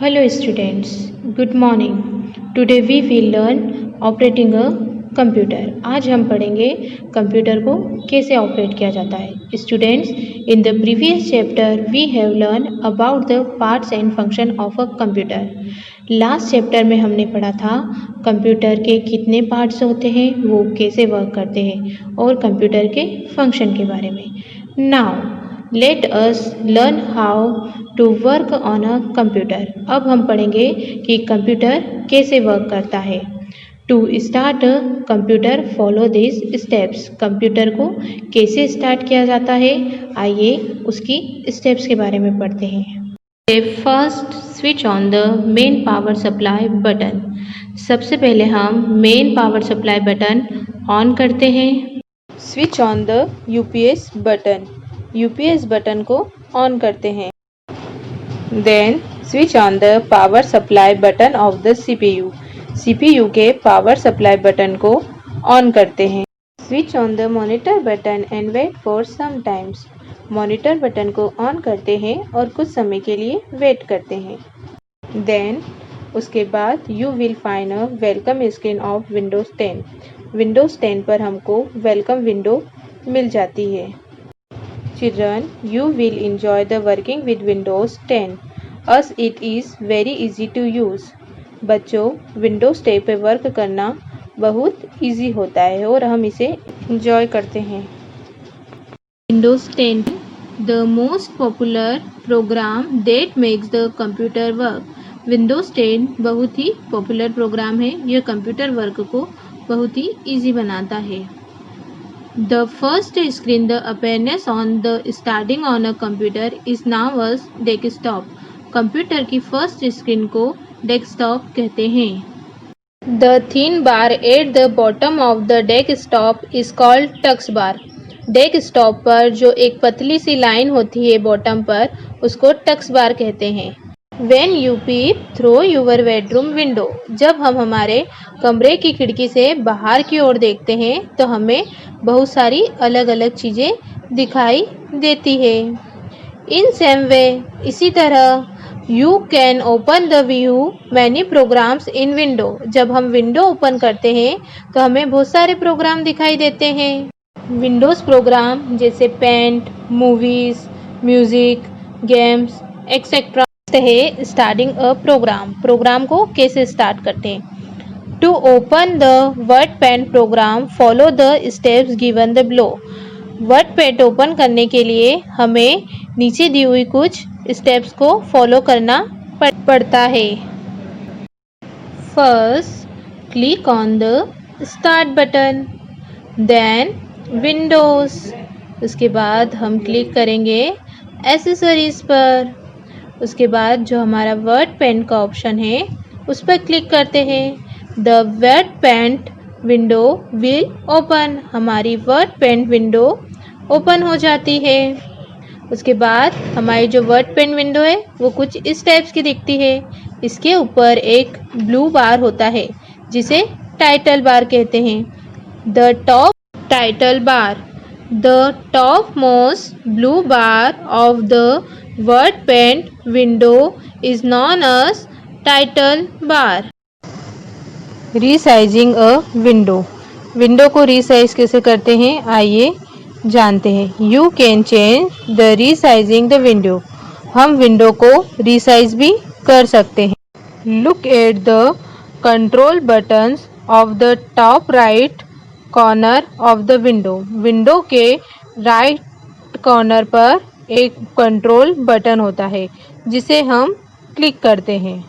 Hello students, good morning. Today we will learn operating a computer. आज हम पढ़ेंगे computer को कैसे ऑपरेट किया जाता है. Students, in the previous chapter we have learned about the parts and function of a computer. Last chapter में हमने पढ़ा था कंप्यूटर के कितने पार्ट्स होते हैं, वो कैसे वर्क करते हैं और कंप्यूटर के फंक्शन के बारे में. Now let us learn how to work on a computer. अब हम पढ़ेंगे कि कंप्यूटर कैसे वर्क करता है. To start a computer follow this steps. Computer को कैसे स्टार्ट किया जाता है, आइए उसकी स्टेप्स के बारे में पढ़ते हैं. First, switch on the main power supply button. सबसे पहले हम main power supply button on करते हैं. Switch on the UPS button. UPS button को ऑन करते हैं. Then switch on the power supply button of the CPU. CPU के power supply button को ऑन करते हैं. Switch on the monitor button and wait for some times. Monitor button को on करते हैं और कुछ समय के लिए वेट करते हैं. देन उसके बाद you will find a welcome screen of Windows 10. Windows 10 पर हमको वेलकम विंडो मिल जाती है. Children, you will enjoy the working with Windows 10 as it is very easy to use. बच्चों, Windows 10 पे वर्क करना बहुत इजी होता है और हम इसे enjoy करते हैं. Windows 10 the most popular program that makes the computer work. Windows 10 बहुत ही पॉपुलर प्रोग्राम है. यह कंप्यूटर वर्क को बहुत ही इजी बनाता है. The first screen the appearance on the starting on a computer is known as desktop. Computer की first screen को desktop कहते हैं. The thin bar at the bottom of the desktop is called taskbar. Desktop पर जो एक पतली सी line होती है बॉटम पर, उसको टक्स बार कहते हैं. When you peep through your bedroom window. जब हम हमारे कमरे की खिड़की से बाहर की ओर देखते हैं तो हमें बहुत सारी अलग अलग चीज़ें दिखाई देती है. इन सेम वे, इसी तरह, you can open the view many programs in window. जब हम विंडो ओपन करते हैं तो हमें बहुत सारे प्रोग्राम दिखाई देते हैं. विंडोज़ प्रोग्राम जैसे paint, movies, music, games etcetera है. Starting a program. प्रोग्राम को कैसे स्टार्ट करते हैं. To open the WordPad program follow the steps given the below. WordPad open करने के लिए हमें नीचे दी हुई कुछ स्टेप्स को फॉलो करना पड़ता है. First, click on the start button. Then windows. उसके बाद हम क्लिक करेंगे एसेसरीज पर. उसके बाद जो हमारा वर्डपैड का ऑप्शन है उस पर क्लिक करते हैं. The WordPad window will open. हमारी वर्डपैड विंडो ओपन हो जाती है. उसके बाद हमारी जो वर्डपैड विंडो है वो कुछ इस टाइप्स की दिखती है. इसके ऊपर एक ब्लू बार होता है जिसे टाइटल बार कहते हैं. The top title bar. The top most blue bar of the WordPad window is known as title bar. Resizing a window. Window को रीसाइज कैसे करते हैं, आइए जानते हैं. You can change the resizing the window. हम विंडो को resize भी कर सकते हैं. Look at the control buttons of the top right corner of the window. Window के राइट कॉर्नर पर एक कंट्रोल बटन होता है जिसे हम क्लिक करते हैं.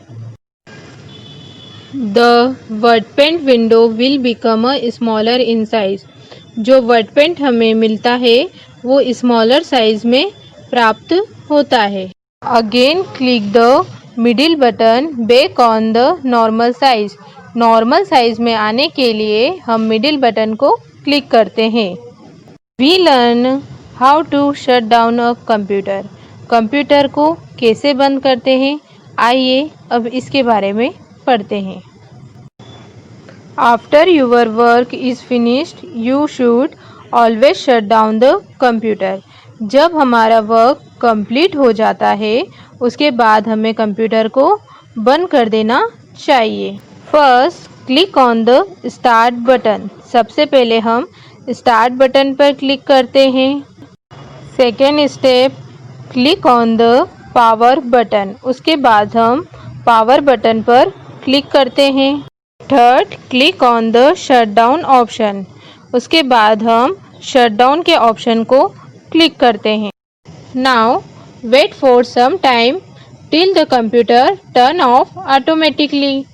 The WordPad window will become a smaller in size. जो वर्डपैड हमें मिलता है वो स्मॉलर साइज में प्राप्त होता है. Again click the middle button back on the normal size. Normal size में आने के लिए हम मिडिल बटन को क्लिक करते हैं. We learn how to shut down a computer. Computer को कैसे बंद करते हैं, आइए अब इसके बारे में पढ़ते हैं. After your work is finished you should always shut down the computer. जब हमारा वर्क कंप्लीट हो जाता है उसके बाद हमें कंप्यूटर को बंद कर देना चाहिए। First click on the start button. सबसे पहले हम स्टार्ट बटन पर क्लिक करते हैं। Second step, click on the power button. उसके बाद हम पावर बटन पर क्लिक करते हैं। Third, click on the shutdown option. उसके बाद हम शटडाउन के ऑप्शन को क्लिक करते हैं। Now wait for some time till the computer turn off automatically.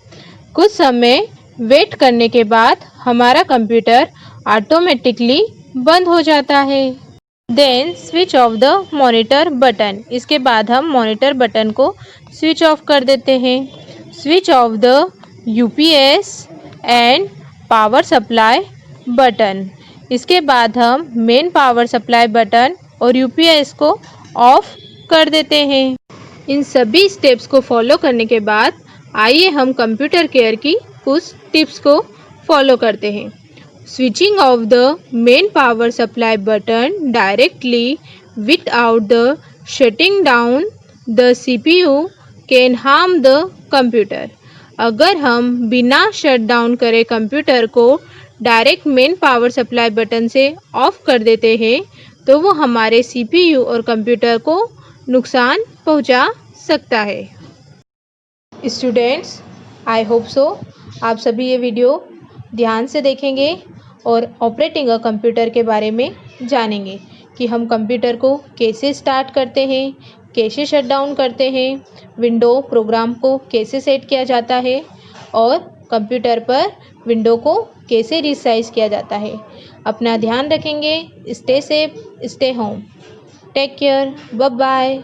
कुछ समय वेट करने के बाद हमारा कंप्यूटर ऑटोमेटिकली बंद हो जाता है। Then switch off the monitor button. इसके बाद हम मॉनिटर बटन को स्विच ऑफ कर देते हैं। Switch off the UPS and power supply button. इसके बाद हम मेन पावर सप्लाई बटन और यूपीएस को ऑफ कर देते हैं। इन सभी स्टेप्स को फॉलो करने के बाद आइए हम कंप्यूटर केयर की कुछ टिप्स को फॉलो करते हैं। Switching off the main power supply button directly without the shutting down the CPU can harm the computer. अगर हम बिना शट डाउन करे कंप्यूटर को direct main power supply button से ऑफ कर देते हैं तो वो हमारे सीपीयू और कंप्यूटर को नुकसान पहुंचा सकता है। स्टूडेंट्स, आई होप सो आप सभी ये वीडियो ध्यान से देखेंगे और ऑपरेटिंग अ कंप्यूटर के बारे में जानेंगे कि हम कंप्यूटर को कैसे स्टार्ट करते हैं, कैसे शट डाउन करते हैं, विंडो प्रोग्राम को कैसे सेट किया जाता है और कंप्यूटर पर विंडो को कैसे रिसाइज किया जाता है। अपना ध्यान रखेंगे। Stay safe, stay home. Take care, bye bye.